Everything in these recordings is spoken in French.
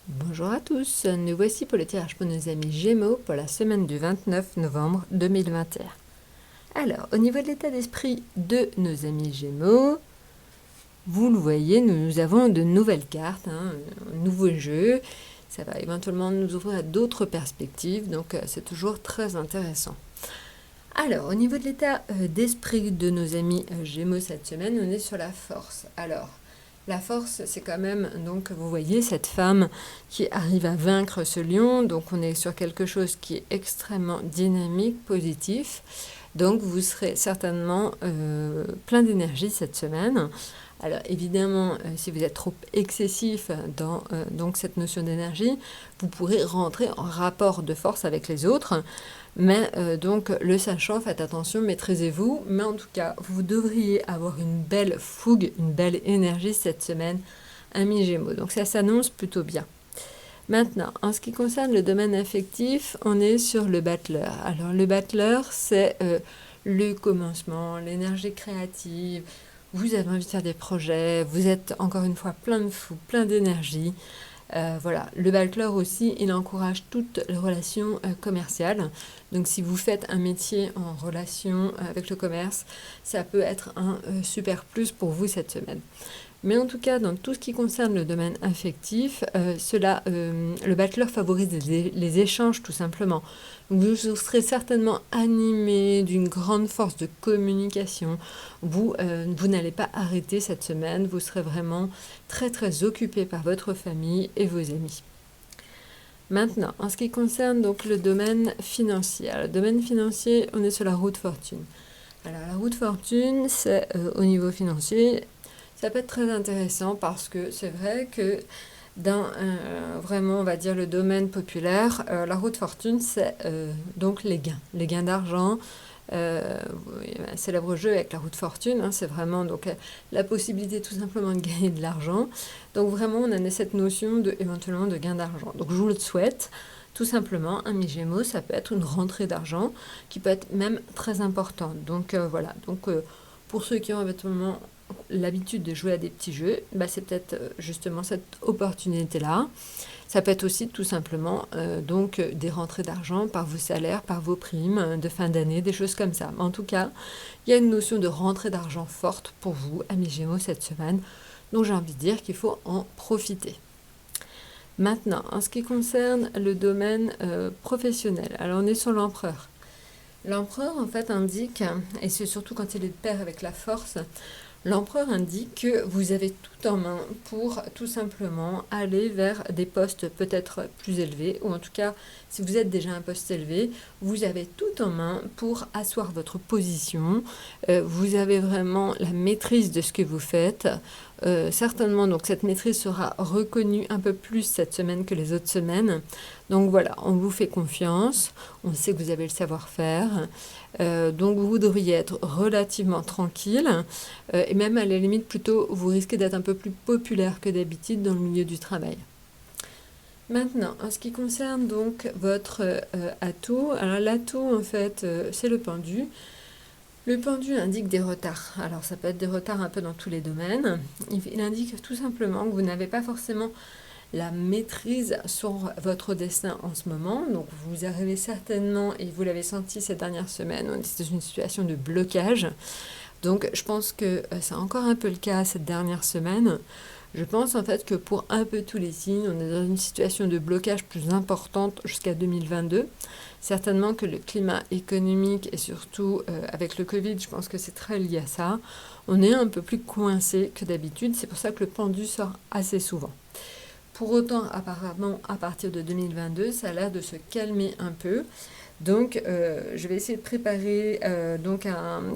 Bonjour à tous, nous voici pour le tirage pour nos amis Gémeaux pour la semaine du 29 novembre 2021. Alors, au niveau de l'état d'esprit de nos amis Gémeaux, vous le voyez, nous avons de nouvelles cartes, un nouveau jeu. Ça va éventuellement nous ouvrir à d'autres perspectives, donc c'est toujours très intéressant. Alors, au niveau de l'état d'esprit de nos amis Gémeaux cette semaine, on est sur la force. Alors, la force, c'est quand même, donc vous voyez, cette femme qui arrive à vaincre ce lion. Donc on est sur quelque chose qui est extrêmement dynamique, positif. Donc vous serez certainement plein d'énergie cette semaine. Alors évidemment, si vous êtes trop excessif dans donc cette notion d'énergie, vous pourrez rentrer en rapport de force avec les autres. Mais donc le sachant, faites attention, maîtrisez-vous. Mais en tout cas, vous devriez avoir une belle fougue, une belle énergie cette semaine, amis Gémeaux. Donc ça s'annonce plutôt bien. Maintenant, en ce qui concerne le domaine affectif, on est sur le battleur. Alors le battleur, c'est le commencement, l'énergie créative. Vous avez envie de faire des projets, vous êtes encore une fois plein de fou, plein d'énergie. Voilà, le battleur aussi, il encourage toutes les relations commerciales. Donc si vous faites un métier en relation avec le commerce, ça peut être un super plus pour vous cette semaine. Mais en tout cas, dans tout ce qui concerne le domaine affectif, le battleur favorise les échanges tout simplement. Donc vous serez certainement animé d'une grande force de communication. Vous n'allez pas arrêter cette semaine, vous serez vraiment très très occupé par votre famille et vos amis. Maintenant, en ce qui concerne donc le domaine financier. Alors, le domaine financier, on est sur la roue de fortune. Alors la roue de fortune, c'est au niveau financier, ça peut être très intéressant parce que c'est vrai que dans vraiment, on va dire, le domaine populaire, la roue de fortune, c'est donc les gains d'argent. Un célèbre jeu avec la roue de fortune, c'est vraiment donc la possibilité tout simplement de gagner de l'argent. Donc vraiment, on a cette notion éventuellement de gain d'argent. Donc je vous le souhaite. Tout simplement, un mi-gémeaux, ça peut être une rentrée d'argent qui peut être même très importante. Donc voilà, donc pour ceux qui ont éventuellement l'habitude de jouer à des petits jeux, c'est peut-être justement cette opportunité-là. Ça peut être aussi tout simplement donc des rentrées d'argent par vos salaires, par vos primes de fin d'année, des choses comme ça. En tout cas, il y a une notion de rentrée d'argent forte pour vous, amis Gémeaux, cette semaine. Donc j'ai envie de dire qu'il faut en profiter. Maintenant, en ce qui concerne le domaine professionnel, alors on est sur l'empereur. L'empereur, en fait, indique, et c'est surtout quand il est de pair avec la force, l'empereur indique que vous avez tout en main pour tout simplement aller vers des postes peut-être plus élevés, ou en tout cas, si vous êtes déjà à un poste élevé, vous avez tout en main pour asseoir votre position. Vous avez vraiment la maîtrise de ce que vous faites. Certainement, donc cette maîtrise sera reconnue un peu plus cette semaine que les autres semaines. Donc voilà, on vous fait confiance, on sait que vous avez le savoir-faire. Donc vous devriez être relativement tranquille et même à la limite plutôt vous risquez d'être un peu plus populaire que d'habitude dans le milieu du travail. Maintenant, en ce qui concerne donc votre atout, alors l'atout en fait c'est le pendu. Le pendu indique des retards. Alors ça peut être des retards un peu dans tous les domaines. Il indique tout simplement que vous n'avez pas forcément la maîtrise sur votre destin en ce moment. Donc vous arrivez certainement, et vous l'avez senti ces dernières semaines, on est dans une situation de blocage. Donc je pense que c'est encore un peu le cas cette dernière semaine. Je pense en fait que pour un peu tous les signes, on est dans une situation de blocage plus importante jusqu'à 2022. Certainement que le climat économique et surtout avec le Covid, je pense que c'est très lié à ça. On est un peu plus coincé que d'habitude, c'est pour ça que le pendu sort assez souvent. Pour autant, apparemment, à partir de 2022, ça a l'air de se calmer un peu. Donc, je vais essayer de préparer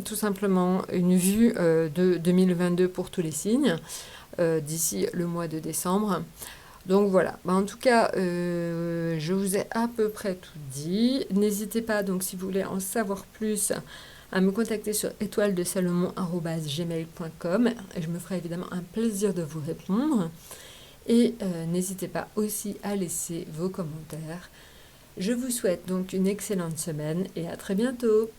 tout simplement une vue de 2022 pour tous les signes d'ici le mois de décembre. Donc voilà, en tout cas, je vous ai à peu près tout dit. N'hésitez pas, donc si vous voulez en savoir plus, à me contacter sur étoiledesalomon@gmail.com et je me ferai évidemment un plaisir de vous répondre. Et n'hésitez pas aussi à laisser vos commentaires. Je vous souhaite donc une excellente semaine et à très bientôt.